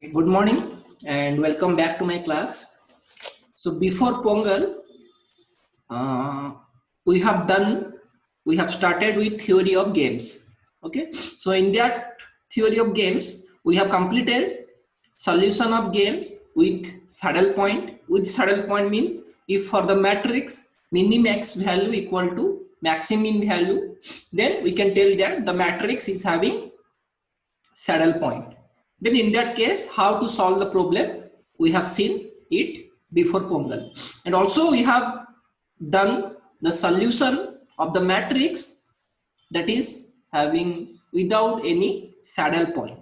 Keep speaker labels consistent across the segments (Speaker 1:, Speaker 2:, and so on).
Speaker 1: Good morning and welcome back to my class. So before Pongal, uh, we have done, we have started with theory of games. Okay, so in that theory of games, we have completed solution of games with saddle point. Which saddle point means if for the matrix minimax value equal to maximum value, then we can tell that the matrix is having saddle point. Then in that case, how to solve the problem, we have seen it before Pongal. And also we have done the solution of the matrix that is having without any saddle point.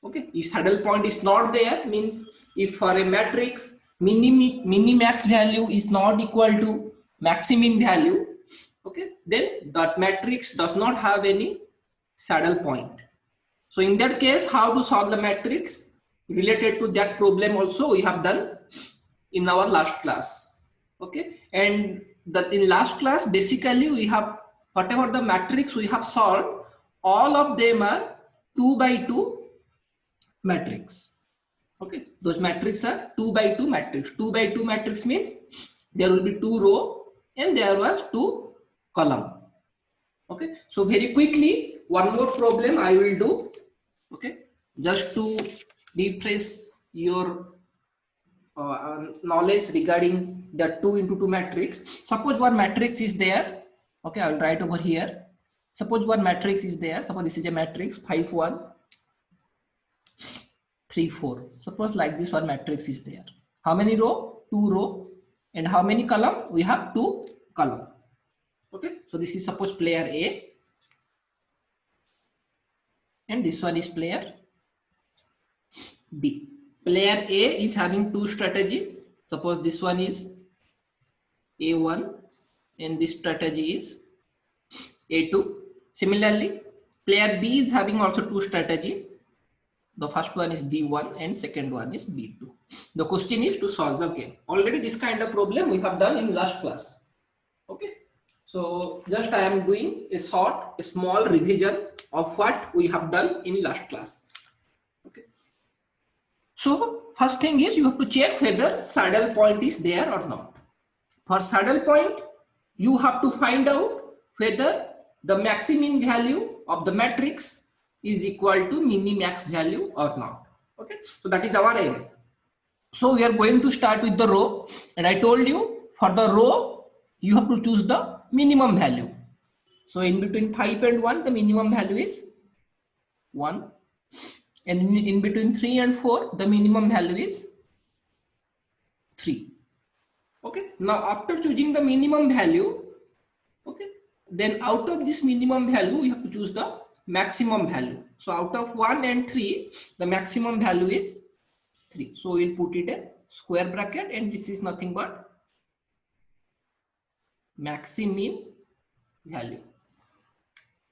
Speaker 1: Okay, if saddle point is not there, means if for a matrix minimax value is not equal to maximum value, okay, then that matrix does not have any saddle point. So in that case, how to solve the matrix related to that problem also we have done in our last class. Okay, and that in last class basically we have whatever the matrix we have solved, all of them are 2 by 2 matrix. Okay, those matrix are 2 by 2 matrix. 2 by 2 matrix means there will be 2 row and there was 2 column. Okay, so very quickly one more problem I will do. Okay, just to refresh your knowledge regarding the 2 into 2 matrix. Suppose one matrix is there. Okay, I will write over here. Suppose one matrix is there. Suppose this is a matrix 5 1 3 4. Suppose like this one matrix is there. How many row? 2 row. And how many column? We have 2 column. Okay, so this is suppose player A. And this one is player B. Player A is having 2 strategy. Suppose this one is A1 and this strategy is A2. Similarly, player B is having also 2 strategy. The first one is B1 and second one is B2. The question is to solve the game. Already this kind of problem we have done in last class. Okay. So just I am doing a small revision of what we have done in last class. Okay. So first thing is you have to check whether saddle point is there or not. For saddle point, you have to find out whether the maximum value of the matrix is equal to minimax value or not. Okay, so that is our aim. So we are going to start with the row, and I told you for the row you have to choose the minimum value. So in between 5 and 1, the minimum value is 1. And in between 3 and 4, the minimum value is 3. Okay, now after choosing the minimum value, okay, then out of this minimum value, we have to choose the maximum value. So out of 1 and 3, the maximum value is 3. So we'll put it a square bracket, and this is nothing but maximum value.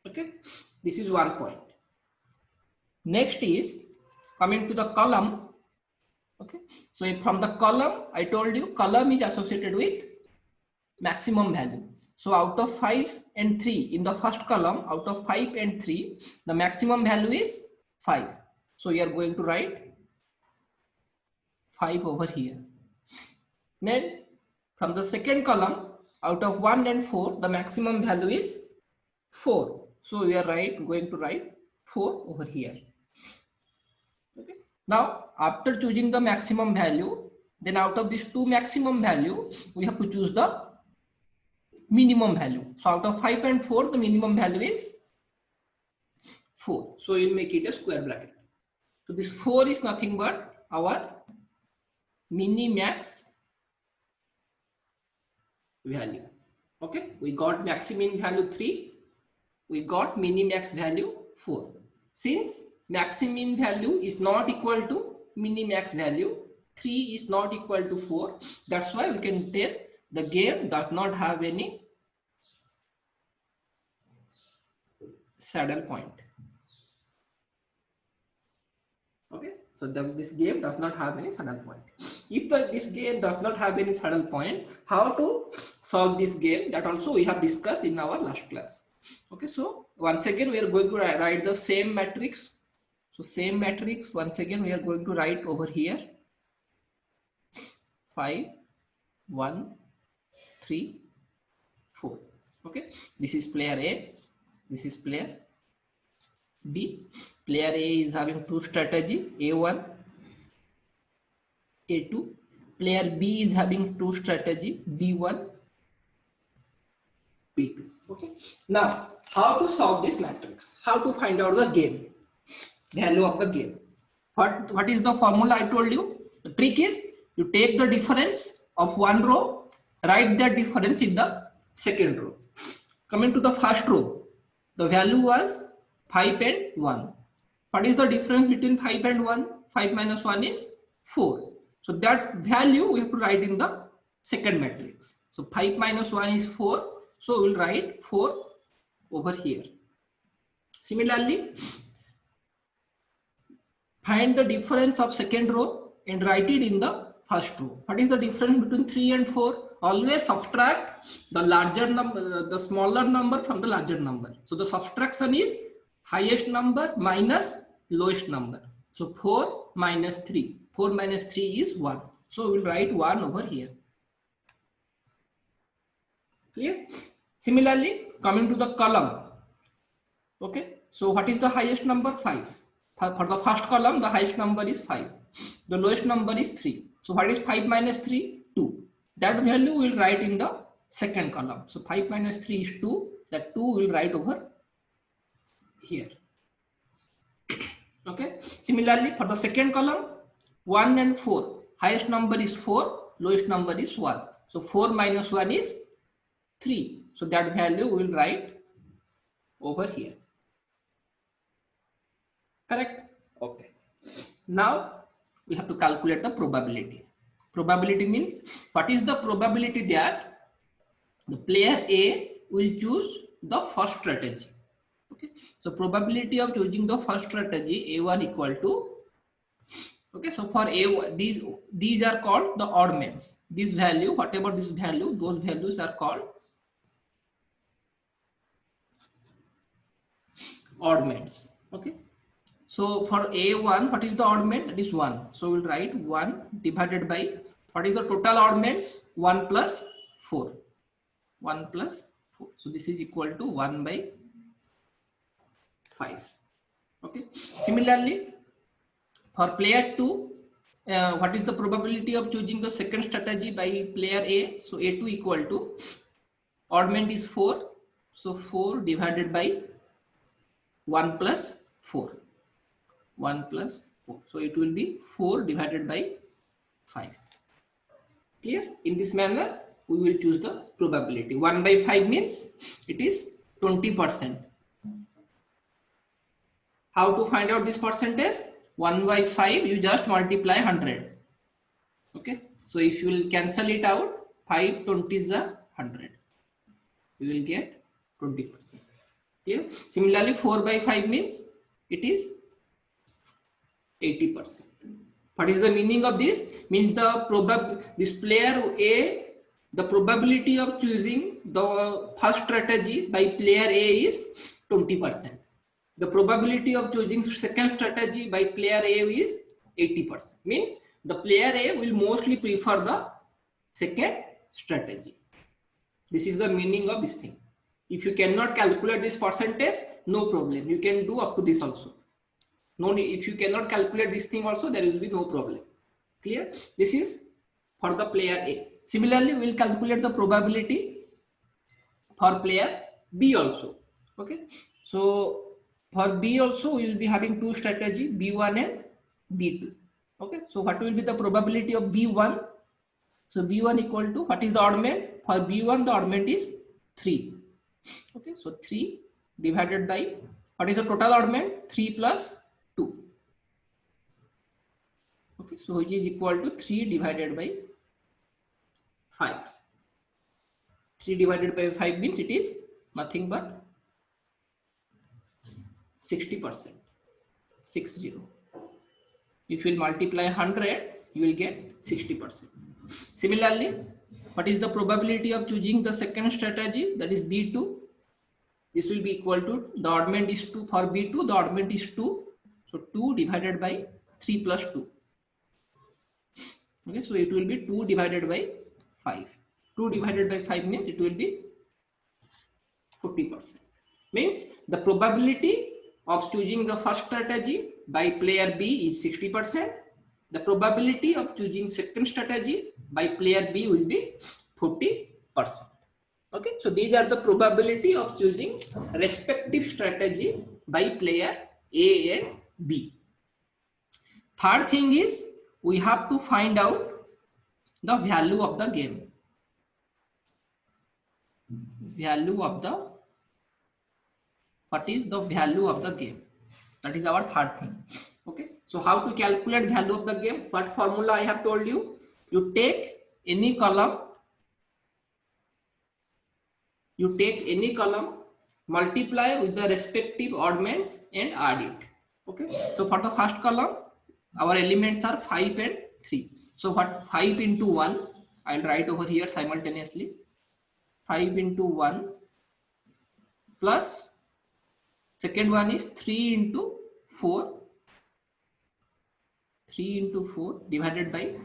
Speaker 1: Okay, this is one point. Next is coming to the column. Okay, so from the column, I told you column is associated with maximum value. So out of 5 and 3 in the first column, out of 5 and 3, the maximum value is 5. So we are going to write 5 over here. Then from the second column, out of 1 and 4, the maximum value is 4. So we are going to write 4 over here. Okay. Now after choosing the maximum value, then out of these 2 maximum value, we have to choose the minimum value. So out of 5 and 4, the minimum value is 4. So we'll make it a square bracket. So this 4 is nothing but our minimax value. Okay, we got maximum value 3, we got minimax value 4. Since maximum value is not equal to minimax value, 3 is not equal to 4, that's why we can tell the game does not have any saddle point. Okay, so this game does not have any saddle point. If this game does not have any saddle point, how to solve this game, that also we have discussed in our last class. Okay, so once again we are going to write the same matrix. So same matrix, once again we are going to write over here 5, 1, 3, 4. Okay, this is player A, this is player B. Player A is having two strategy, A1, A2. Player B is having two strategy, B1, B2. Okay. Now, how to solve this matrix? How to find out the game value of the game? What is the formula I told you? The trick is you take the difference of one row, write that difference in the second row. Coming to the first row, the value was 5 and 1. What is the difference between 5 and 1? 5 minus 1 is 4. So that value we have to write in the second matrix. So 5 minus 1 is 4. So we'll write 4 over here. Similarly, find the difference of second row and write it in the first row. What is the difference between 3 and 4? Always subtract the larger number, the smaller number from the larger number. So the subtraction is highest number minus lowest number. So 4 minus 3. 4 minus 3 is 1. So we'll write 1 over here. Clear? Similarly, coming to the column. Okay. So what is the highest number? 5. For the first column, the highest number is 5. The lowest number is 3. So what is 5 minus 3? 2. That value we'll write in the second column. So 5 minus 3 is 2. That 2 will write over here. Okay. Similarly, for the second column, 1 and 4. Highest number is 4. Lowest number is 1. So 4 minus 1 is 3. So that value we will write over here. Correct? Okay. Now we have to calculate the probability. Probability means what is the probability that the player A will choose the first strategy. Okay. So probability of choosing the first strategy A1 equal to, okay, so for A1, these are called the oddments. This value, whatever this value, those values are called oddments. Okay. So for A1, what is the oddment? That is 1. So we'll write 1 divided by, what is the total oddments? 1 plus 4. 1 plus 4. So this is equal to 1 by 5. Okay. Similarly, for player 2, what is the probability of choosing the second strategy by player A? So A2 equal to, oddment is 4. So 4 divided by 1 plus 4. 1 plus 4. So it will be 4 divided by 5. Clear? In this manner, we will choose the probability. 1 by 5 means it is 20%. How to find out this percentage? 1 by 5, you just multiply 100. Okay. So if you will cancel it out, 5 20s are 100. You will get 20%. Clear? Similarly, 4 by 5 means it is 80%. What is the meaning of this? Means this player A, the probability of choosing the first strategy by player A is 20%. The probability of choosing second strategy by player A is 80%. Means the player A will mostly prefer the second strategy. This is the meaning of this thing. If you cannot calculate this percentage, no problem. You can do up to this also. No need. If you cannot calculate this thing also, there will be no problem. Clear? This is for the player A. Similarly, we will calculate the probability for player B also. Okay. So for B also, we will be having two strategy, B1 and B2. Okay. So what will be the probability of B1? So B1 equal to, what is the oddment? For B1, the oddment is 3. Okay. So 3 divided by, what is the total oddment? 3 plus 2. Okay. So which is equal to 3 divided by 5. 3 divided by 5 means it is nothing but 60%. 60. If you will multiply 100, you will get 60%. Similarly, what is the probability of choosing the second strategy? That is B2. This will be equal to, the oddment is 2 for B2, the oddment is 2. So 2 divided by 3 plus 2. Okay, so it will be 2 divided by 5. 2 divided by 5 means it will be 40%. Means the probability of choosing the first strategy by player B is 60%. The probability of choosing second strategy by player B will be 40%. Okay, so these are the probability of choosing respective strategy by player A and B. Third thing is we have to find out the value of the game. What is the value of the game? That is our third thing. Okay, so how to calculate value of the game? What formula I have told you? You take any column, multiply with the respective oddments and add it. Okay, so for the first column, our elements are 5 and 3. So what 5 into 1, I'll write over here simultaneously. 5 into 1 plus second one is 3 into 4. 3 into 4 divided by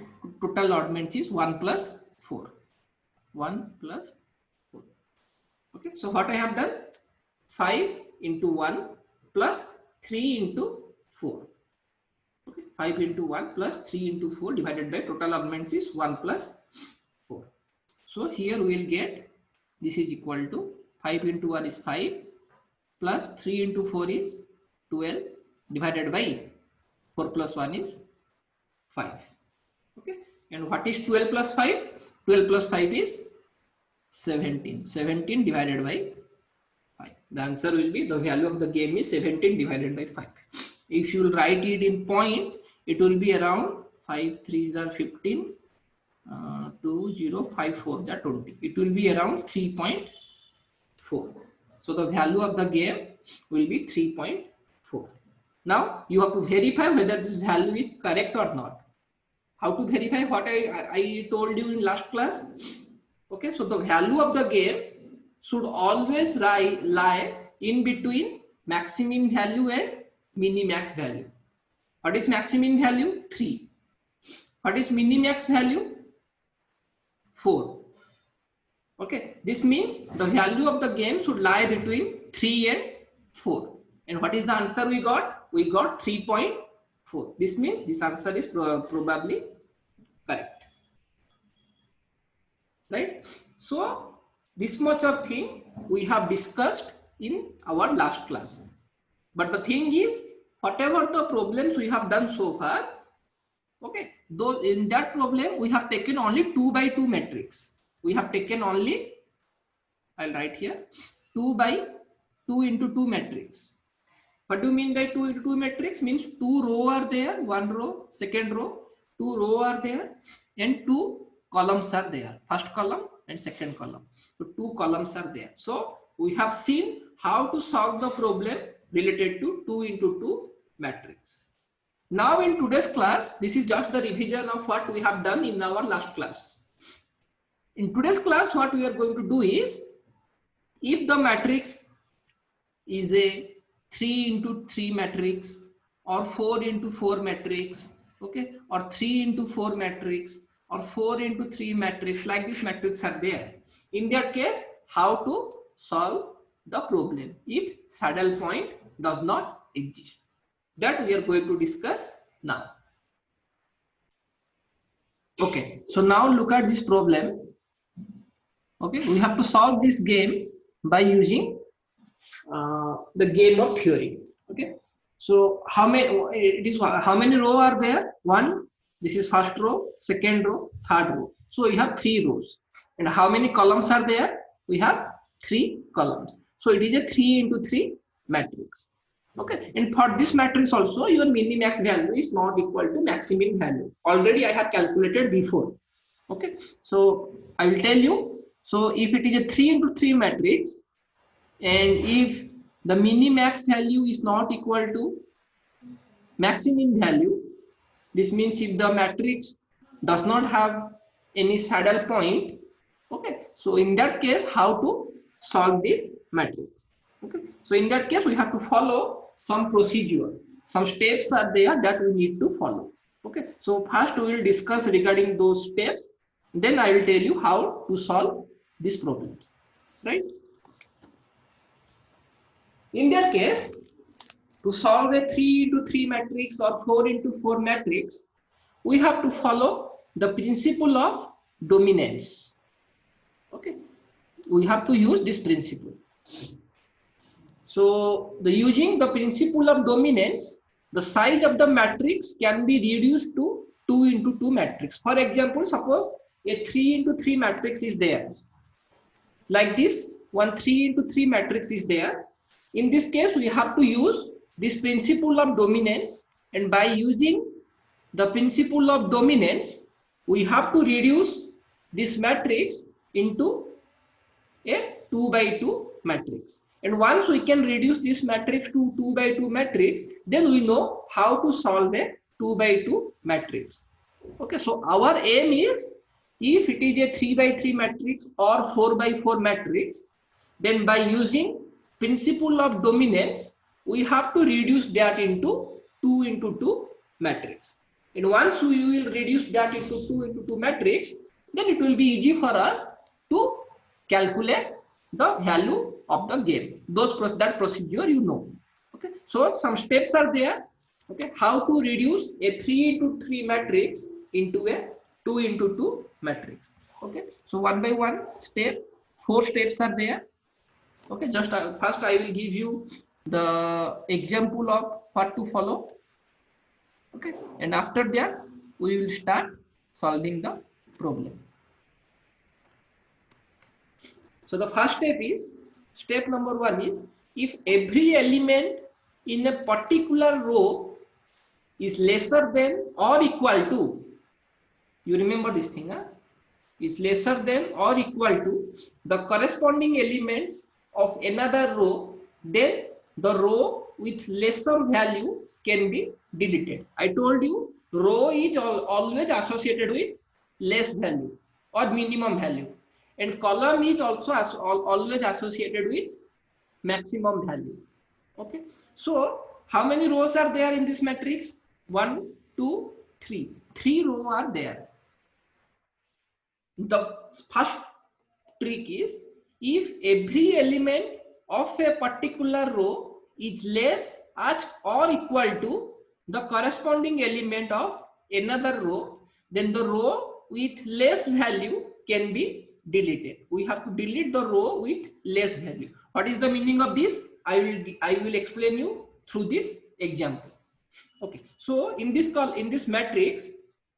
Speaker 1: total oddments is 1 plus 4. 1 plus 4. Okay, so what I have done? 5 into 1 plus 3 into 4. Okay, 5 into 1 plus 3 into 4 divided by total oddments is 1 plus 4. So here we will get this is equal to 5 into 1 is 5 plus 3 into 4 is 12 divided by 4 plus 1 is 5. Okay, and what is 12 plus 5? 12 plus 5 is 17. 17 divided by 5. The answer will be the value of the game is 17 divided by 5. If you will write it in point, it will be around 5 3s are 15, 2 0 5 4s are 20. It will be around 3.4. So the value of the game will be 3.4. Now you have to verify whether this value is correct or not. How to verify what I told you in last class? Okay, so the value of the game should always lie in between maximum value and minimax value. What is maximum value? 3. What is minimax value? 4. Okay, this means the value of the game should lie between 3 and 4. And what is the answer we got? We got 3.4. This means this answer is probably correct. Right? So this much of thing we have discussed in our last class. But the thing is, whatever the problems we have done so far, okay, though in that problem we have taken only 2 by 2 matrix. We have taken only, I'll write here, 2 by 2 into 2 matrix. What do you mean by 2 into 2 matrix? Means 2 row are there, 1 row, second row, 2 row are there, and 2 columns are there, first column and second column. So 2 columns are there. So we have seen how to solve the problem related to 2 into 2 matrix. Now in today's class, this is just the revision of what we have done in our last class. In today's class, what we are going to do is, if the matrix is a 3 into 3 matrix or 4 into 4 matrix, okay, or 3 into 4 matrix or 4 into 3 matrix, like this matrix are there. In that case, how to solve the problem if saddle point does not exist. That we are going to discuss now. Okay, so now look at this problem. Okay, we have to solve this game by using the game of theory. Okay, so how many row are there? 1. This is first row, second row, third row. So we have 3 rows. And how many columns are there? We have 3 columns. So it is a 3 into 3 matrix. Okay, and for this matrix also, your minimax value is not equal to maximum value. Already I have calculated before. Okay, so I will tell you. So if it is a 3 into 3 matrix, and if the minimax value is not equal to maximum value, this means if the matrix does not have any saddle point, okay, so in that case, how to solve this matrix? Okay, so in that case, we have to follow some procedure. some steps are there that we need to follow. Okay, so first we will discuss regarding those steps, then I will tell you how to solve these problems, right? In that case, to solve a 3 into 3 matrix or 4 into 4 matrix, we have to follow the principle of dominance. Okay, we have to use this principle. So using the principle of dominance, the size of the matrix can be reduced to 2 into 2 matrix. For example, suppose a 3 into 3 matrix is there. Like this, one 3 into 3 matrix is there. In this case, we have to use this principle of dominance, and by using the principle of dominance, we have to reduce this matrix into a 2 by 2 matrix. And once we can reduce this matrix to 2 by 2 matrix, then we know how to solve a 2 by 2 matrix. Okay, so our aim is, if it is a 3 by 3 matrix or 4 by 4 matrix, then by using principle of dominance, we have to reduce that into 2 into 2 matrix. And once we will reduce that into 2 into 2 matrix, then it will be easy for us to calculate the value of the game. That procedure you know. Okay, so some steps are there. Okay, how to reduce a 3 into 3 matrix into a 2 into 2 matrix. Okay, so one by one step, 4 steps are there. Okay, just first I will give you the example of what to follow. Okay, and after that we will start solving the problem. So the first step is, step number 1 is, if every element in a particular row is lesser than or equal to, you remember this thing, huh? Is lesser than or equal to the corresponding elements of another row, then the row with lesser value can be deleted. I told you row is always associated with less value or minimum value, and column is also always associated with maximum value. Okay, so how many rows are there in this matrix? 1, 2, 3. 3 rows are there. The first trick is, if every element of a particular row is less as or equal to the corresponding element of another row, then the row with less value can be deleted. We have to delete the row with less value. What is the meaning of this? I will explain you through this example. Okay, so in this matrix,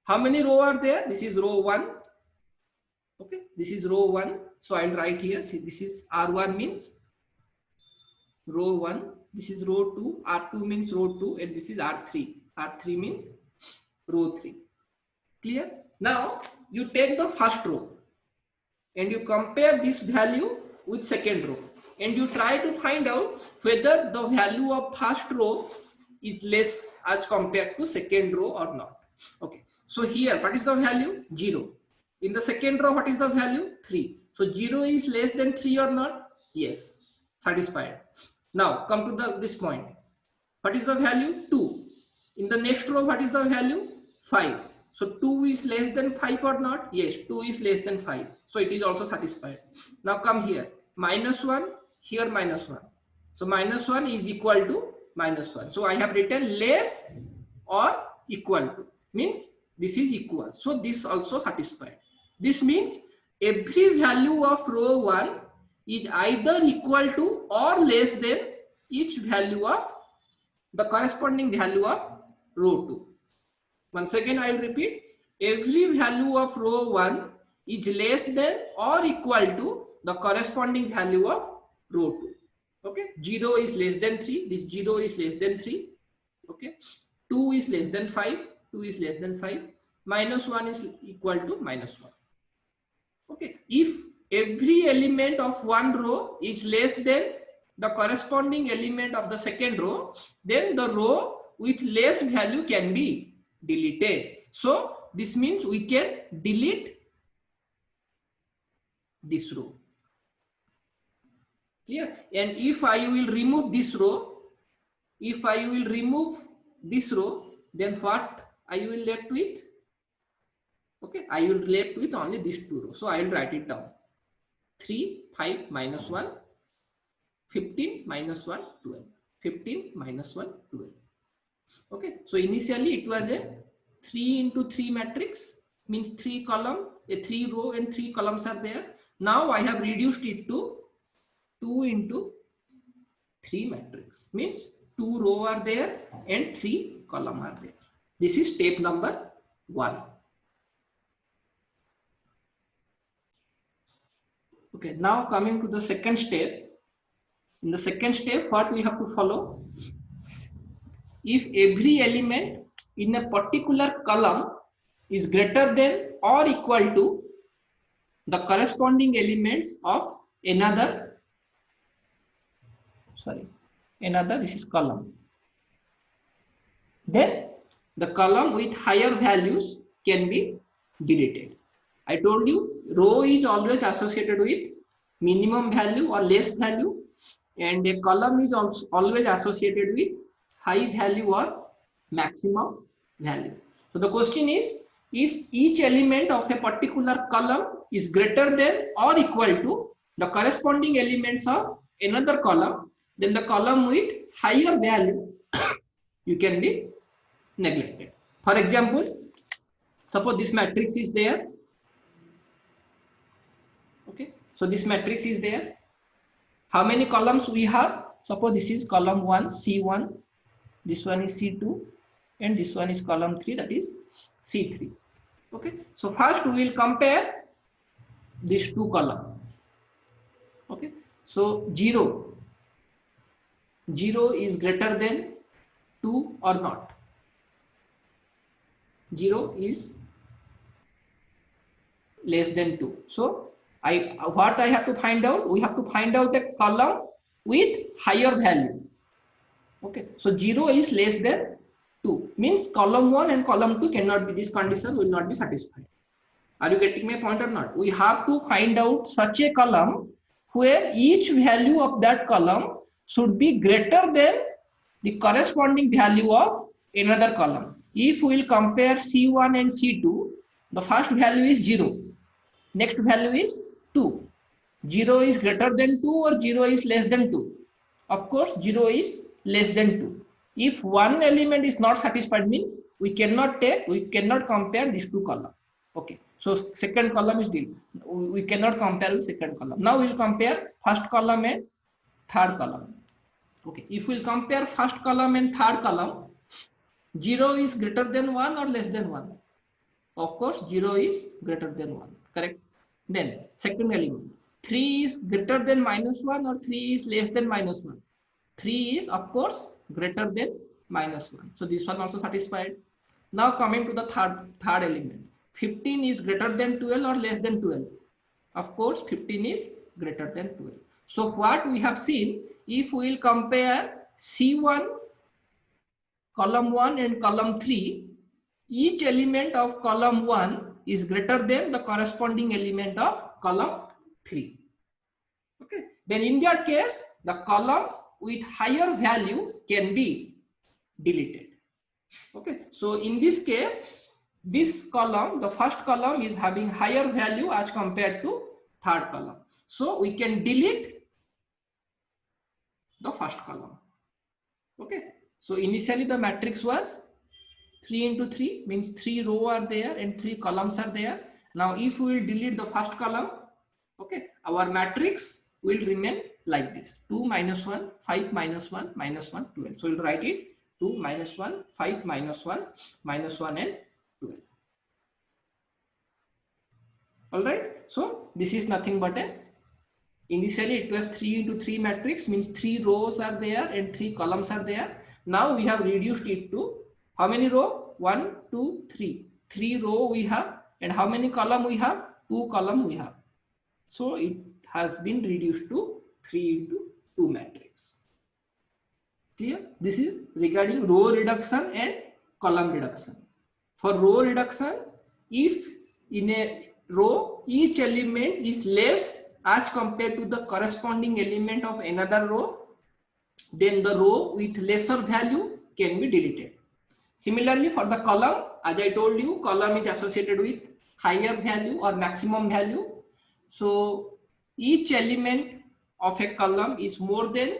Speaker 1: how many rows are there? This is row 1. Okay, this is row 1. So I'll write here. See, this is R1 means row 1. This is row 2. R2 means row 2, and this is R3. R3 means row 3. Clear? Now you take the first row and you compare this value with second row, and you try to find out whether the value of first row is less as compared to second row or not. Okay, so here what is the value? 0. In the second row, what is the value? 3. So 0 is less than 3 or not? Yes, satisfied. Now come to this point. What is the value? 2. In the next row, what is the value? 5. So 2 is less than 5 or not? Yes, 2 is less than 5. So it is also satisfied. Now come here. -1, here -1. So -1 is equal to -1. So I have written less or equal to, means this is equal. So this also satisfied. This means every value of row 1 is either equal to or less than each value of the corresponding value of row 2. Once again, I will repeat. Every value of row 1 is less than or equal to the corresponding value of row 2. Okay, 0 is less than 3. This 0 is less than 3. Okay, 2 is less than 5. 2 is less than 5. -1 is equal to -1. Okay, if every element of one row is less than the corresponding element of the second row, then the row with less value can be deleted. So this means we can delete this row. Clear? And if I will remove this row, if I will remove this row, then what I will left with? Okay, I will left with only these two rows. So I will write it down. 3, 5 minus 1, 15 minus 1, 12. 15 minus 1, 12. Okay, so initially it was a 3 into 3 matrix, means 3 column, a 3 row and 3 columns are there. Now I have reduced it to 2 into 3 matrix, means 2 row are there and 3 column are there. This is step number 1. Okay, now coming to the second step. In the second step, what we have to follow? If every element in a particular column is greater than or equal to the corresponding elements of another, this is column, then the column with higher values can be deleted. I told you row is always associated with minimum value or less value, and a column is also always associated with high value or maximum value. So the question is, if each element of a particular column is greater than or equal to the corresponding elements of another column, then the column with higher value you can be neglected. For example, suppose this matrix is there. Okay, so this matrix is there. How many columns we have? Suppose this is column 1, C1, this one is C2, and this one is column 3, that is C3. Okay, so first we will compare these two columns. Okay, so 0 is greater than 2 or not? 0 is less than 2. So what I have to find out? We have to find out a column with higher value. Okay, so 0 is less than 2, means column 1 and column 2 cannot be, this condition will not be satisfied. Are you getting my point or not? We have to find out such a column where each value of that column should be greater than the corresponding value of another column. If we will compare C1 and C2, the first value is 0, next value is 2. 0 is greater than 2 or 0 is less than 2? Of course 0 is less than 2. If one element is not satisfied, means we cannot compare these two columns. Okay, so second column is deal. We cannot compare with second column. Now we will compare first column and third column. Okay, if we will compare first column and third column, 0 is greater than 1 or less than 1? Of course 0 is greater than 1, correct? Then second element, 3 is greater than minus 1 or 3 is less than minus 1? 3 is of course greater than minus 1. So this one also satisfied. Now coming to the third element, 15 is greater than 12 or less than 12? Of course 15 is greater than 12. So what we have seen, if we will compare C1, column 1 and column 3, each element of column 1 is greater than the corresponding element of column 3. Okay, then in that case the column with higher value can be deleted. Okay, so in this case, this column, the first column is having higher value as compared to third column, so we can delete the first column. Okay, so initially the matrix was 3 into 3, means 3 rows are there and 3 columns are there. Now if we will delete the first column, okay, our matrix will remain like this: 2 minus 1, 5 minus 1, minus 1, 12. So we'll write it 2 minus 1, 5 minus 1, minus 1 and 12. All right, so this is nothing but a, initially it was 3 into 3 matrix, means 3 rows are there and 3 columns are there. Now we have reduced it to how many row? 1, 2, 3. 3 row we have, and how many column we have? 2 column we have. So it has been reduced to 3 into 2 matrix. Clear? This is regarding row reduction and column reduction. For row reduction, if in a row each element is less as compared to the corresponding element of another row, then the row with lesser value can be deleted. Similarly, for the column, as I told you, column is associated with higher value or maximum value. So each element of a column is more than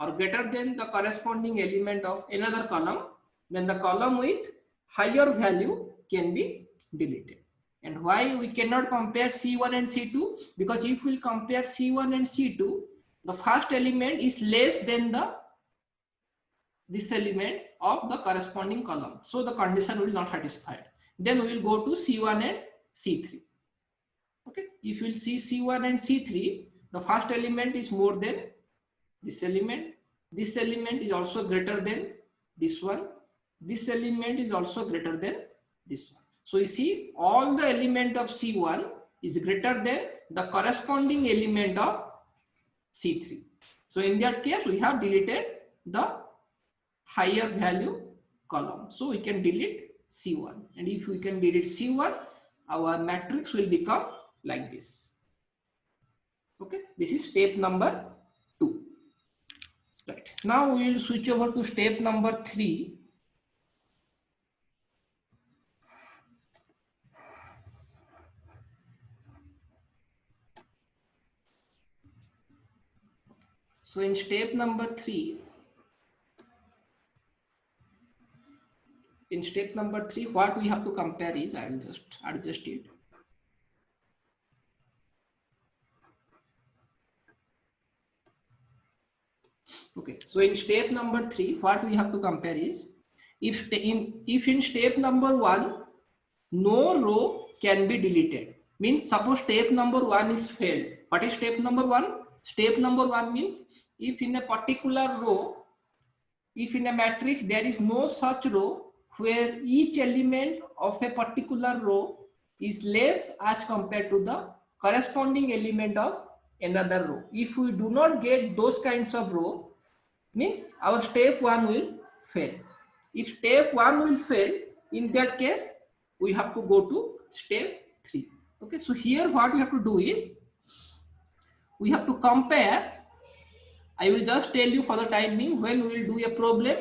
Speaker 1: or greater than the corresponding element of another column, then the column with higher value can be deleted. And why we cannot compare C1 and C2? Because if we compare C1 and C2, the first element is less than this element of the corresponding column. So the condition will not satisfied. Then we will go to C1 and C3. Okay, if you will see C1 and C3, the first element is more than this element. This element is also greater than this one. This element is also greater than this one. So you see all the element of C1 is greater than the corresponding element of C3. So in that case, we have deleted the higher value column. So we can delete C1. And if we can delete C1, our matrix will become like this. Okay, this is step number 2. Right. Now we will switch over to step number 3. So in step number 3, what we have to compare is, I will just adjust it. Okay, so in step number 3, what we have to compare is, if in step number 1, no row can be deleted, means suppose step number 1 is failed. What is step number 1? Step number 1 means if in a particular row, if in a matrix there is no such row where each element of a particular row is less as compared to the corresponding element of another row. If we do not get those kinds of row, means our step 1 will fail. If step 1 will fail, in that case we have to go to step 3. Okay, so here what we have to do is, we have to compare. I will just tell you for the time being, when we will do a problem,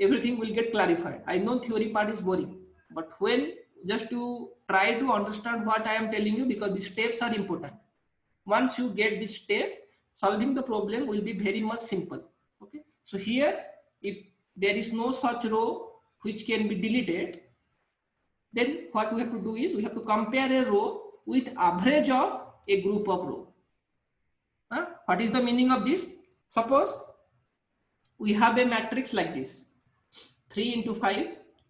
Speaker 1: everything will get clarified. I know theory part is boring, but when just to try to understand what I am telling you, because the steps are important. Once you get this step, solving the problem will be very much simple. Okay, so here if there is no such row which can be deleted, then what we have to do is, we have to compare a row with average of a group of row. What is the meaning of this? Suppose we have a matrix like this: 3 into 5,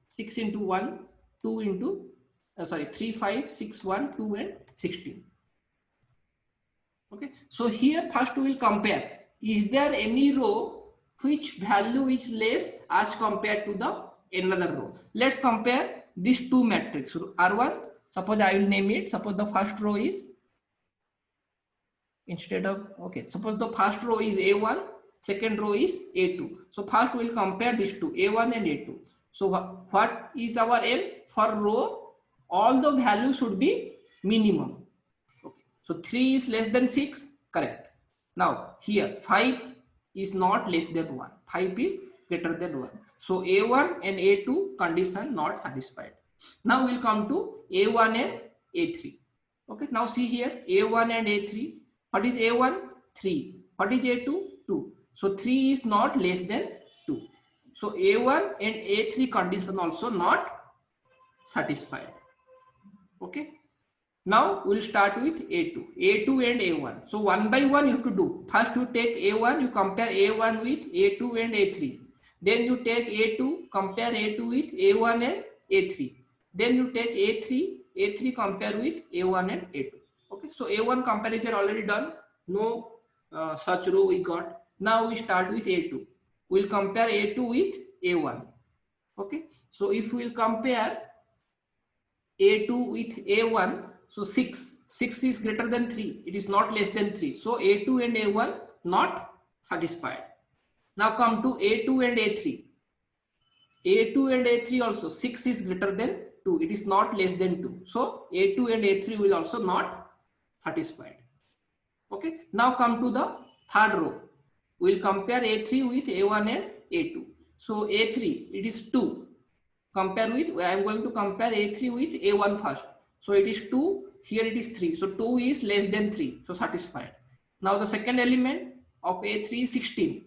Speaker 1: 6 into 1, 2 into 3, 5, 6, 1, 2 and 16. Okay, so here first we will compare, is there any row which value is less as compared to the another row. Let's compare these two matrices. R1, suppose I will name it, suppose the first row is, instead of, okay, suppose the first row is A1, second row is A2. So first we will compare these two, A1 and A2. So what is our aim? For row, all the values should be minimum. Okay. So 3 is less than 6, correct. Now here 5 is not less than 1, 5 is greater than 1. So A1 and A2 condition not satisfied. Now we'll come to A1 and A3. Okay, now see here, A1 and A3. What is A1? 3. What is A2? 2. So 3 is not less than 2. So A1 and A3 condition also not satisfied. Okay. Now we'll start with A2 and A1. So one by one you have to do. First you take A1, you compare A1 with A2 and A3. Then you take A2, compare A2 with A1 and A3. Then you take A3 compare with A1 and A2. Okay, so A1 comparison already done. No such row we got. Now we start with A2. We'll compare A2 with A1. Okay, so if we'll compare A2 with A1, so 6 is greater than 3. It is not less than 3. So A2 and A1 not satisfied. Now come to A2 and A3. A2 and A3 also 6 is greater than 2. It is not less than 2. So A2 and A3 will also not satisfied. Okay. Now come to the third row. We will compare A3 with A1 and A2. So A3, it is 2. compare with, I am going to compare A3 with A1 first. So it is 2, here it is 3. So 2 is less than 3, so satisfied. Now the second element of A3 is 16.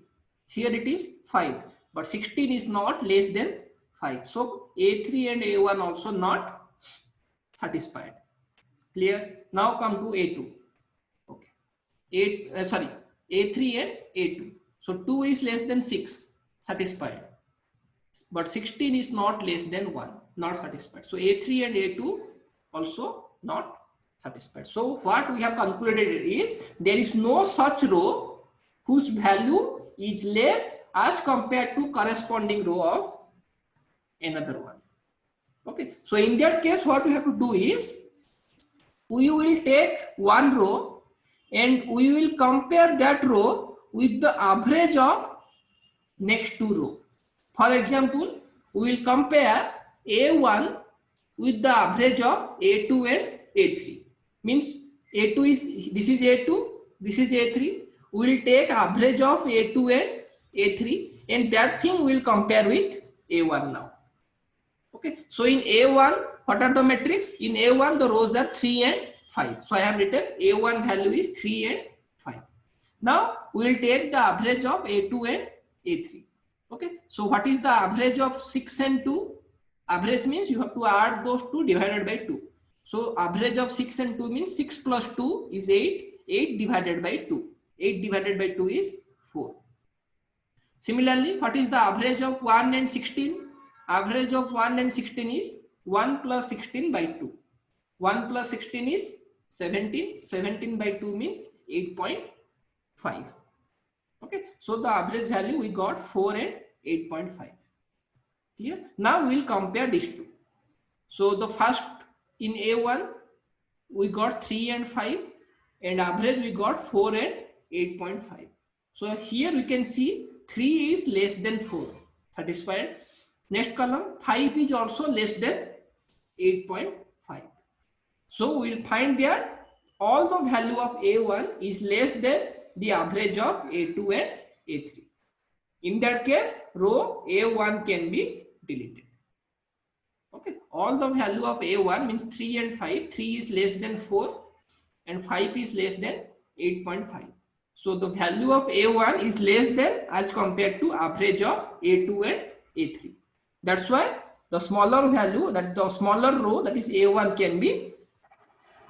Speaker 1: Here it is 5, but 16 is not less than 5. So A3 and A1 also not satisfied. Clear? Now come to A2. Okay. A3 and A2. So 2 is less than 6, satisfied. But 16 is not less than 1, not satisfied. So A3 and A2 also not satisfied. So what we have concluded is there is no such row whose value is less as compared to corresponding row of another one. Okay. So in that case, what we have to do is we will take one row and we will compare that row with the average of next two rows. For example, we will compare A1 with the average of A2 and A3. Means A2 is, this is A2, this is A3. We will take average of A2 and A3 and that thing we will compare with A1 now. Okay. So in A1, what are the metrics? In A1, the rows are 3 and 5. So I have written A1 value is 3 and 5. Now we will take the average of A2 and A3. Okay. So what is the average of 6 and 2? Average means you have to add those two divided by 2. So average of 6 and 2 means 6 plus 2 is 8. 8 divided by 2. 8 divided by 2 is 4. Similarly, what is the average of 1 and 16? Average of 1 and 16 is 1 plus 16 by 2. 1 plus 16 is 17. 17 by 2 means 8.5. Okay. So the average value we got 4 and 8.5. Clear? Now we will compare these two. So the first in A1 we got 3 and 5 and average we got 4 and 8.5. So here we can see 3 is less than 4, satisfied. Next column, 5 is also less than 8.5. So we will find that all the value of A1 is less than the average of A2 and A3. In that case, row A1 can be deleted. Okay, all the value of A1 means 3 and 5. 3 is less than 4 and 5 is less than 8.5. So the value of A1 is less than as compared to average of A2 and A3. That's why the smaller value, that the smaller row, that is A1, can be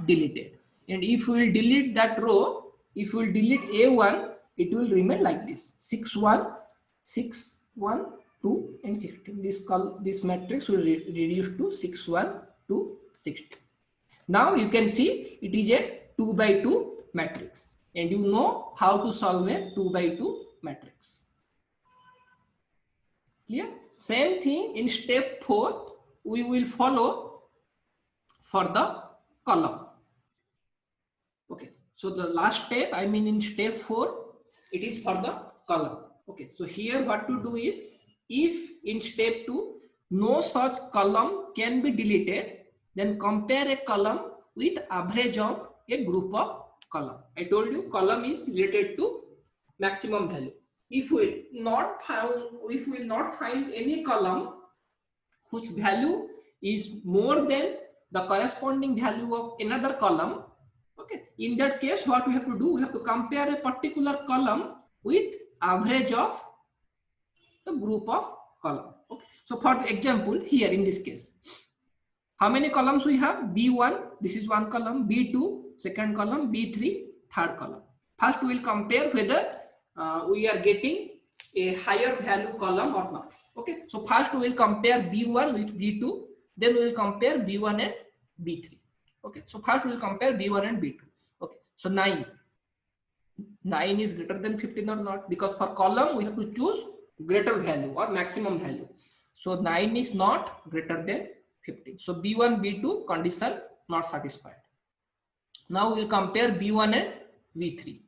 Speaker 1: deleted. And if we will delete that row, if we will delete A1, it will remain like this: 6, 1, 6, 1, 2 and 16. This matrix will reduce to 6, 1, 2, 16. Now you can see it is a 2 by 2 matrix, and you know how to solve a 2 by 2 matrix. Clear? Same thing in step 4 we will follow for the column. Okay, so the last step, I mean in step 4, it is for the column. Okay, so here what to do is, if in step 2 no such column can be deleted, then compare a column with average of a group of column. I told you column is related to maximum value. If we will not find any column whose value is more than the corresponding value of another column, okay, in that case what we have to do, we have to compare a particular column with average of the group of column. Okay, so for example, here in this case, how many columns we have? B1, this is one column, B2, second column, B3, third column. First we will compare whether we are getting a higher value column or not. Okay, so first we will compare B1 with B2, then we will compare B1 and B3. Okay, so first we will compare B1 and B2. Okay, so 9 is greater than 15 or not, because for column we have to choose greater value or maximum value. So 9 is not greater than 15. So B1, B2 condition not satisfied. Now we will compare B1 and B3.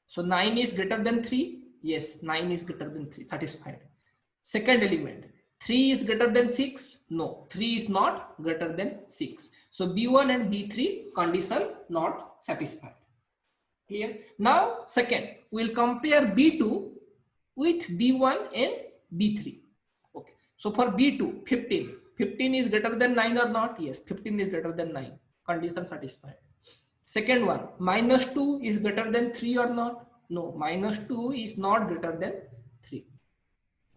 Speaker 1: So 9 is greater than 3. Yes, 9 is greater than 3, satisfied. Second element, 3 is greater than 6. No, 3 is not greater than 6. So B1 and B3 condition not satisfied. Clear? Now second, we will compare B2 with B1 and B3. Okay, so for B2, 15. 15 is greater than 9 or not? Yes, 15 is greater than 9. Condition satisfied. Second one, minus 2 is greater than 3 or not? No, minus 2 is not greater than 3.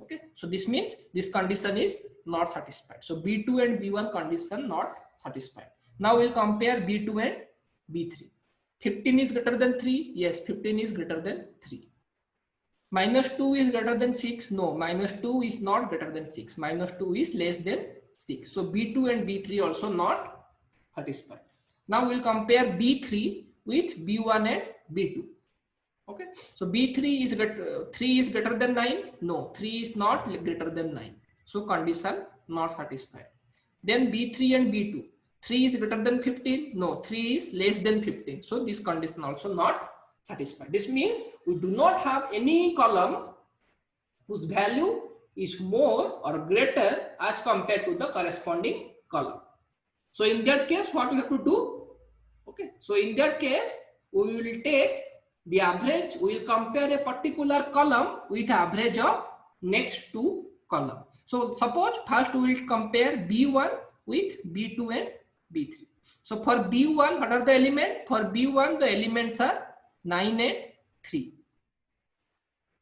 Speaker 1: Okay, so this means this condition is not satisfied. So B2 and B1 condition not satisfied. Now we'll compare B2 and B3. 15 is greater than 3. Yes, 15 is greater than 3. Minus 2 is greater than 6. No, minus 2 is not greater than 6. Minus 2 is less than 6. So B2 and B3 also not satisfied. Now we'll compare B3 with B1 and B2. Okay, so B3 is 3 is greater than 9. No, 3 is not greater than 9. So condition not satisfied. Then B3 and B2. 3 is greater than 15. No, 3 is less than 15. So this condition also not satisfied. This means we do not have any column whose value is more or greater as compared to the corresponding column. So in that case, what we have to do? Okay, so in that case, we will take the average, we will compare a particular column with average of next two column. So suppose first we will compare B1 with B2 and B3. So for B1, what are the elements? For B1, the elements are 9 and 3.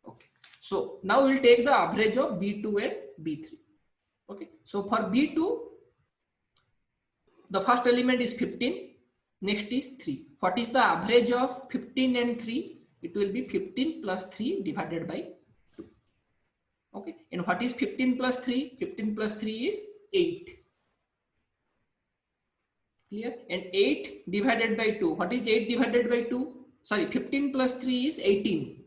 Speaker 1: Okay, so now we will take the average of B2 and B3. Okay, so for B2, the first element is 15. Next is 3. What is the average of 15 and 3? It will be 15 plus 3 divided by 2. Okay. And what is 15 plus 3? 15 plus 3 is 8. Clear? And 8 divided by 2. What is 8 divided by 2? Sorry, 15 plus 3 is 18.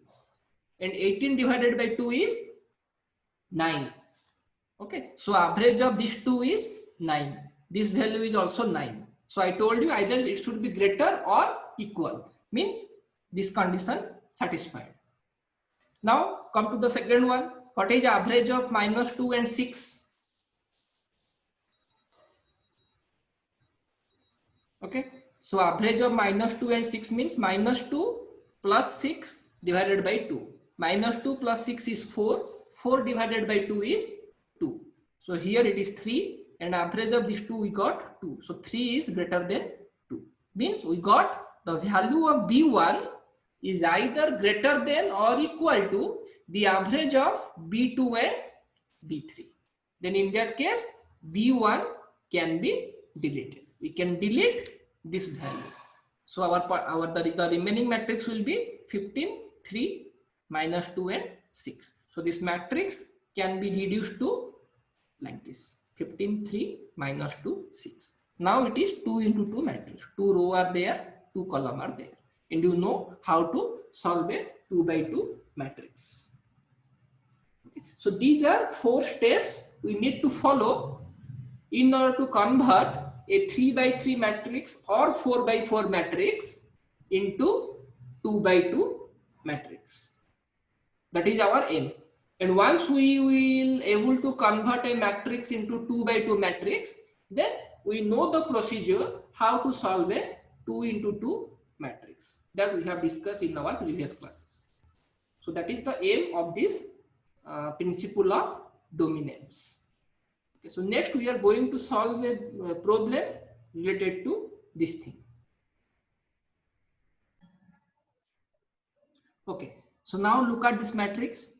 Speaker 1: And 18 divided by 2 is 9. Okay. So average of these two is 9. This value is also 9. So I told you either it should be greater or equal, means this condition satisfied. Now come to the second one. What is average of minus 2 and 6? Okay, so average of minus 2 and 6 means minus 2 plus 6 divided by 2. Minus 2 plus 6 is 4. 4 divided by 2 is 2. So here it is 3. And average of these two we got 2. So 3 is greater than 2. Means we got the value of B1 is either greater than or equal to the average of B2 and B3. Then in that case, B1 can be deleted. We can delete this value. So the remaining matrix will be 15, 3, minus 2 and 6. So this matrix can be reduced to like this. 15, 3, minus 2, 6. Now it is 2 into 2 matrix. 2 row are there, 2 column are there. And you know how to solve a 2 by 2 matrix. Okay. So these are 4 steps we need to follow in order to convert a 3 by 3 matrix or 4 by 4 matrix into 2 by 2 matrix. That is our aim. And once we will able to convert a matrix into 2 by 2 matrix, then we know the procedure how to solve a 2 into 2 matrix that we have discussed in our previous classes. So that is the aim of this principle of dominance. Okay, so next we are going to solve a problem related to this thing. Okay, so now look at this matrix.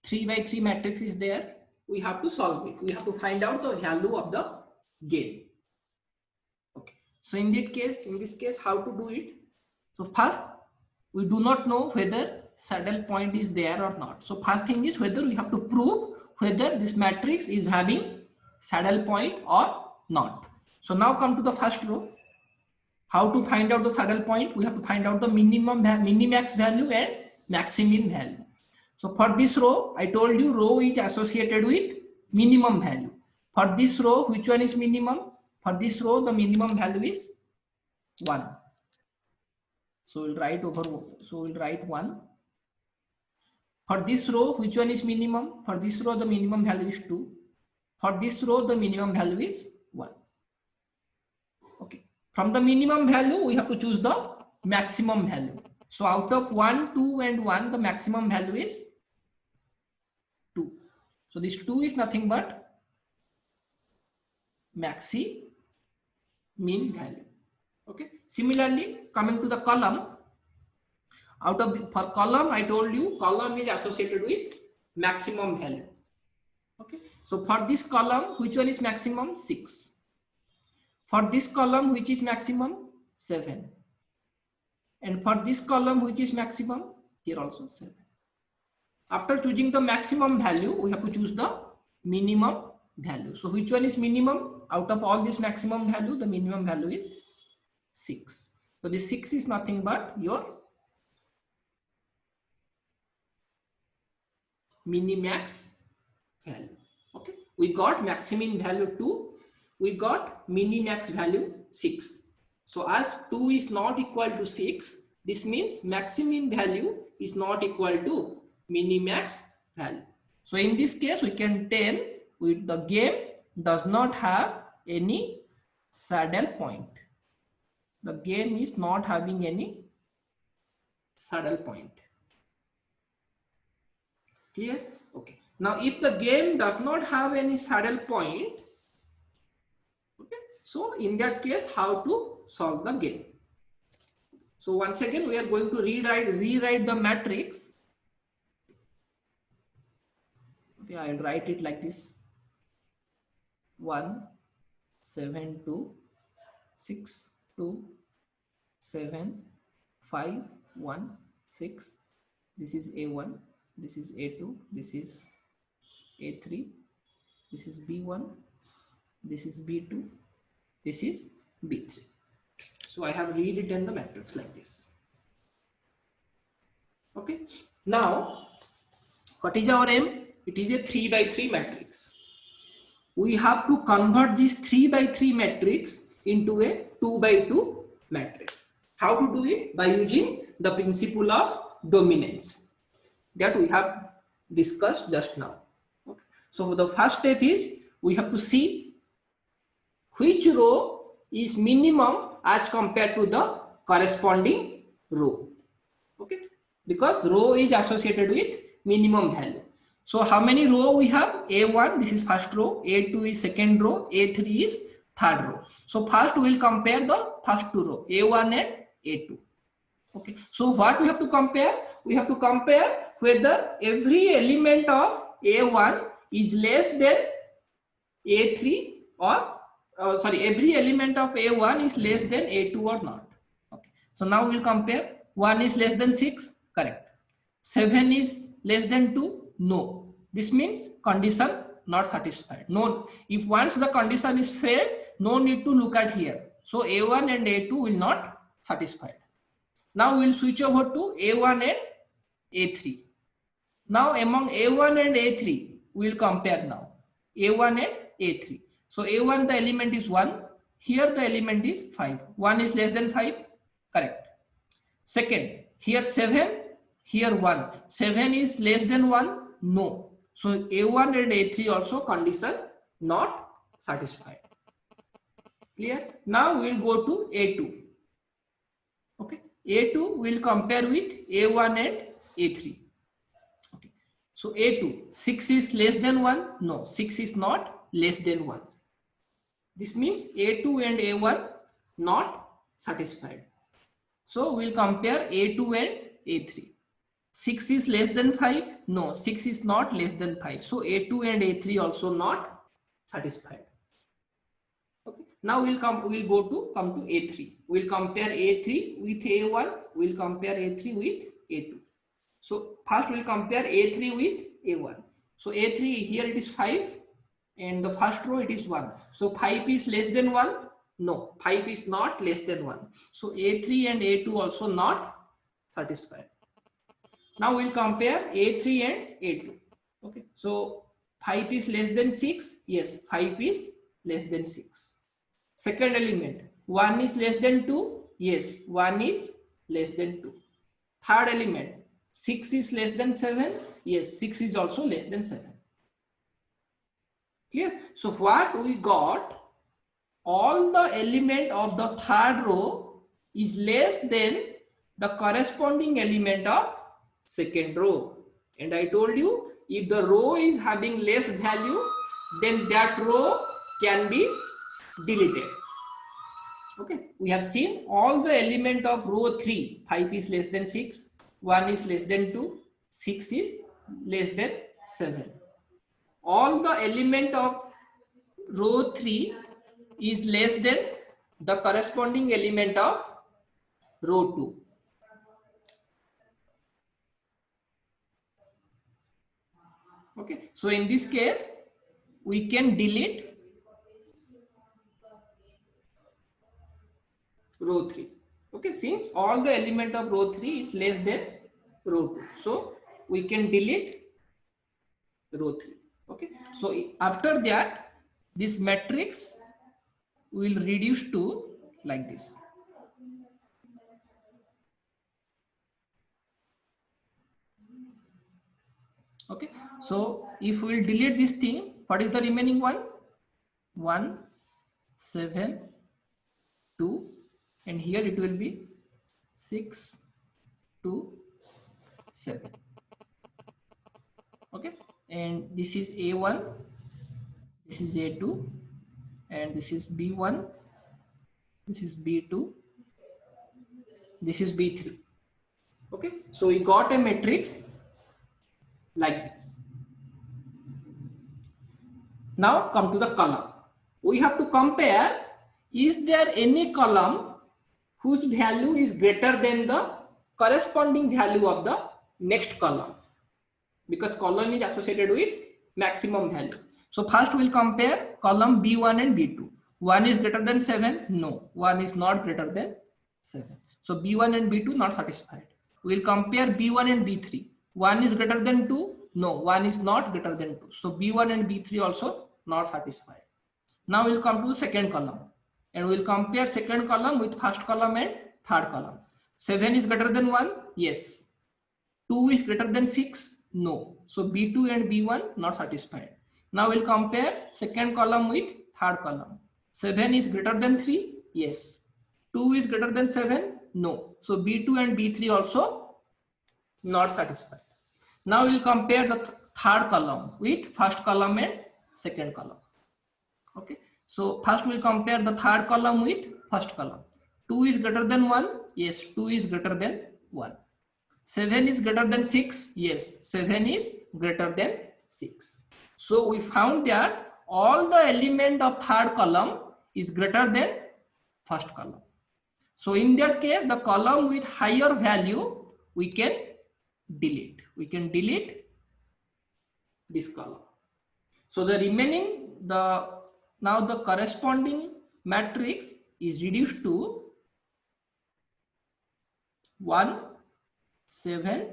Speaker 1: 3 by 3 matrix is there. We have to solve it. We have to find out the value of the gain. Okay. So in this case, how to do it? So first, we do not know whether saddle point is there or not. So first thing is whether we have to prove whether this matrix is having saddle point or not. So now come to the first row. How to find out the saddle point? We have to find out the minimax value and maximum value. So for this row, I told you row is associated with minimum value. For this row, which one is minimum? For this row, the minimum value is 1. So we'll write 1. For this row, which one is minimum? For this row, the minimum value is 2. For this row, the minimum value is 1. Okay. From the minimum value, we have to choose the maximum value. So out of 1, 2 and 1, the maximum value is 2. So this 2 is nothing but maxi mean value. Okay. Similarly, coming to the column, out of the for column, I told you column is associated with maximum value. Okay. So for this column, which one is maximum? 6. For this column, which is maximum? 7. And for this column, which is maximum? Here also 7. After choosing the maximum value, we have to choose the minimum value. So which one is minimum? Out of all this maximum value, the minimum value is 6. So this 6 is nothing but your minimax value. Okay, we got maximum value 2, we got minimax value 6. So as 2 is not equal to 6, this means maximum value is not equal to minimax value. So in this case, we can tell the game does not have any saddle point. The game is not having any saddle point. Clear? Okay. Now, if the game does not have any saddle point, okay, so in that case, how to solve the game? So once again, we are going to rewrite the matrix. Okay, I'll write it like this: 1, 7, 2, 6, 2, 7, 5, 1, 6. This is A1. This is A2, this is A3, this is B1, this is B2, this is B3. So I have rewritten the matrix like this. Okay. Now, what is our aim? It is a 3 by 3 matrix. We have to convert this 3 by 3 matrix into a 2 by 2 matrix. How to do it? By using the principle of dominance that we have discussed just now. Okay. So for the first step is we have to see which row is minimum as compared to the corresponding row. Okay, because row is associated with minimum value. So how many row we have? A1, this is first row, A2 is second row, A3 is third row. So first we will compare the first two rows, A1 and A2. Okay, so what we have to compare? We have to compare whether every element of A1 is less than A3 or every element of A1 is less than A2 or not. Okay, so now we will compare. 1 is less than 6, correct. 7 is less than 2, no. This means condition not satisfied. No, if once the condition is failed, no need to look at here. So A1 and A2 will not satisfied. Now we will switch over to A1 and A3. Now among A1 and A3, we will compare now. A1 and A3. So A1 the element is 1. Here the element is 5. 1 is less than 5. Correct. Second, here 7. Here 1. 7 is less than 1. No. So A1 and A3 also condition not satisfied. Clear? Now we will go to A2. Okay. A2 will compare with A1 and A3. Okay. So A2, 6 is less than 1. No, 6 is not less than 1. This means A2 and A1 not satisfied. So we'll compare A2 and A3. 6 is less than 5. No, 6 is not less than 5. So A2 and A3 also not satisfied. Okay. Now we'll come to A3. We'll compare A3 with A1. We'll compare A3 with A2. So first we'll compare A3 with A1. So A3 here it is 5 and the first row it is 1. So 5 is less than 1. No, 5 is not less than 1. So A3 and A2 also not satisfied. Now we'll compare A3 and A2. Okay. So 5 is less than 6. Yes, 5 is less than 6. Second element, 1 is less than 2. Yes, 1 is less than 2. Third element, 6 is less than 7. Yes, 6 is also less than 7. Clear? So what we got, all the element of the third row is less than the corresponding element of second row. And I told you, if the row is having less value, then that row can be deleted. Okay, we have seen all the element of row 3, 5 is less than 6, 1 is less than 2, 6 is less than 7. All the element of row 3 is less than the corresponding element of row 2. Okay, so in this case, we can delete row 3. Okay, since all the element of row 3 is less than row 2, so we can delete row 3. Okay, so after that, this matrix will reduce to like this. Okay, so if we will delete this thing, what is the remaining one? 1, 7, 2, and here it will be 6, 2, 7. Okay, and this is A1, this is A2, and this is B1, this is B2, this is B3. Okay, so we got a matrix like this. Now come to the column. We have to compare, is there any column whose value is greater than the corresponding value of the next column, because column is associated with maximum value. So first we'll compare column B1 and B2. 1 is greater than 7? No, 1 is not greater than 7. So B1 and B2 not satisfied. We'll compare B1 and B3. 1 is greater than 2? No, 1 is not greater than 2. So B1 and B3 also not satisfied. Now we'll come to the second column and we'll compare second column with first column and third column. 7 is greater than 1? Yes. 2 is greater than 6? No. So B2 and B1 not satisfied. Now we'll compare second column with third column. 7 is greater than 3? Yes. 2 is greater than 7? No. So B2 and B3 also not satisfied. Now we'll compare the third column with first column and second column. Okay. So first we'll compare the third column with first column. 2 is greater than 1? Yes, 2 is greater than 1. 7 is greater than 6? Yes, 7 is greater than 6. So we found that all the element of third column is greater than first column. So in that case, the column with higher value we can delete. We can delete this column. So the remaining, now the corresponding matrix is reduced to 1, 7,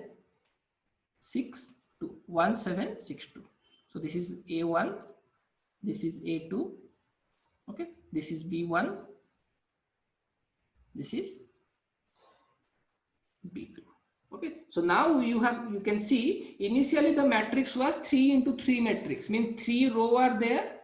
Speaker 1: 6, 2. 1, 7, 6, 2. So this is A1, this is A2, okay, this is B1, this is B2. Okay, so now you can see initially the matrix was 3 into 3 matrix, means 3 rows are there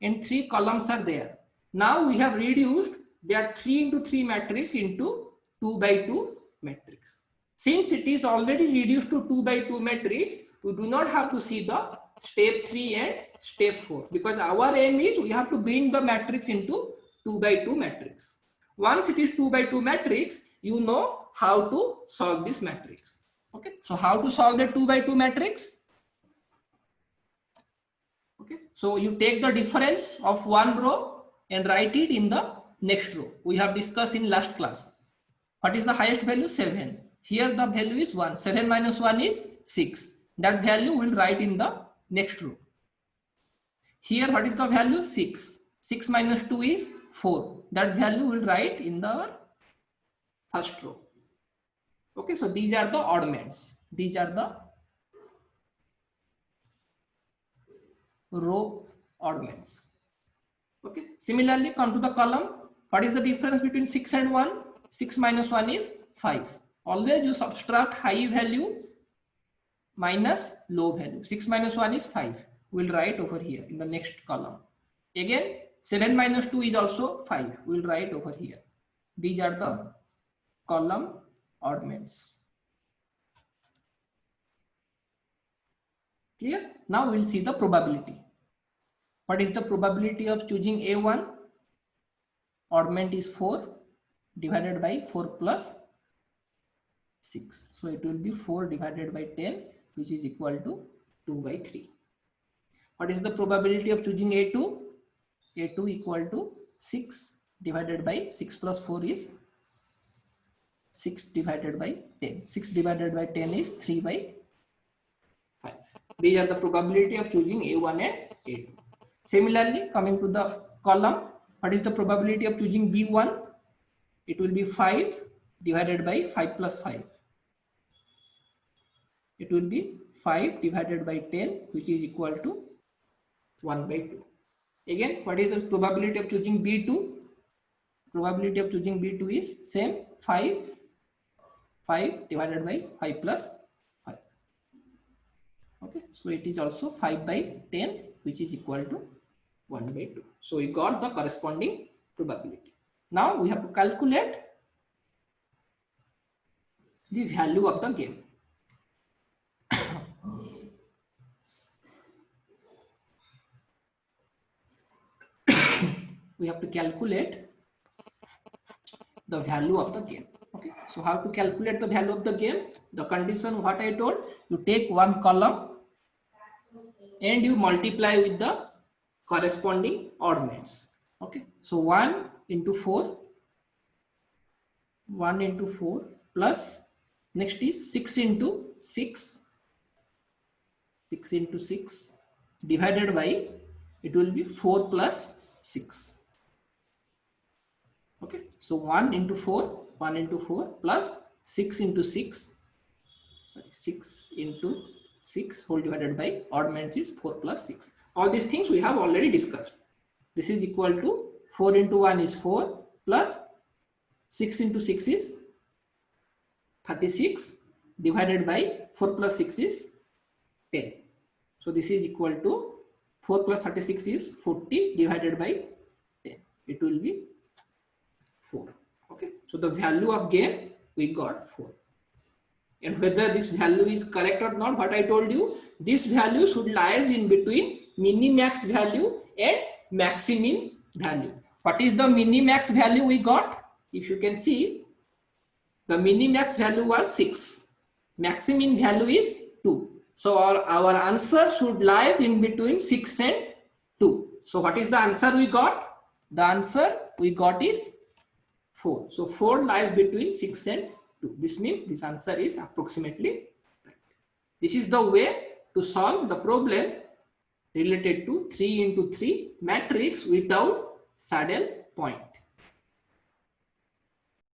Speaker 1: and 3 columns are there. Now we have reduced their 3 into 3 matrix into 2 by 2 matrix. Since it is already reduced to 2 by 2 matrix, we do not have to see the step 3 and step 4, because our aim is we have to bring the matrix into 2 by 2 matrix. Once it is 2 by 2 matrix, you know how to solve this matrix. Okay, so how to solve the 2 by 2 matrix? Okay, so you take the difference of one row and write it in the next row. We have discussed in last class. What is the highest value? 7. Here the value is 1. 7 minus 1 is 6. That value will write in the next row. Here what is the value? 6. 6 minus 2 is 4. That value will write in the first row. Okay, so these are the oddments. These are the row oddments. Okay, similarly come to the column. What is the difference between 6 and 1? 6 minus 1 is 5. Always you subtract high value minus low value. 6 minus 1 is 5. We'll write over here in the next column. Again 7 minus 2 is also 5. We'll write over here. These are the column oddments. Clear? Now we'll see the probability. What is the probability of choosing A1? Oddment is 4 divided by 4 plus 6. So it will be 4 divided by 10, which is equal to 2 by 3. What is the probability of choosing A2? A2 equal to 6 divided by 6 plus 4 is 6 divided by 10. 6 divided by 10 is 3 by 5. These are the probability of choosing A1 and A2. Similarly, coming to the column, what is the probability of choosing B1? It will be 5 divided by 5 plus 5. It will be 5 divided by 10, which is equal to 1 by 2. Again, what is the probability of choosing B2? Probability of choosing B2 is same, 5 divided by 5 plus 5. Okay, so it is also 5 by 10, which is equal to 1 by 2. So we got the corresponding probability. Now we have to calculate the value of the game. We have to calculate the value of the game. Okay, so how to calculate the value of the game? The condition what I told, you take one column and you multiply with the corresponding oddments. Okay, so 1 into 4 plus next is 6 into 6 into 6 divided by, it will be 4 plus 6. Okay, so 1 into 4 plus 6 into 6, sorry, 6 into 6 whole divided by oddments is 4 plus 6. All these things we have already discussed. This is equal to 4 into 1 is 4 plus 6 into 6 is 36 divided by 4 plus 6 is 10. So this is equal to 4 plus 36 is 40 divided by 10. It will be 4. Okay, so the value of game we got 4. And whether this value is correct or not, what I told you, this value should lies in between minimax value and maximin value. What is the minimax value we got? If you can see, the minimax value was 6. Maximin value is 2. So our answer should lies in between 6 and 2. So what is the answer we got? The answer we got is 4. So 4 lies between 6 and 2. This means this answer is approximately right. This is the way to solve the problem related to 3 into 3 matrix without saddle point.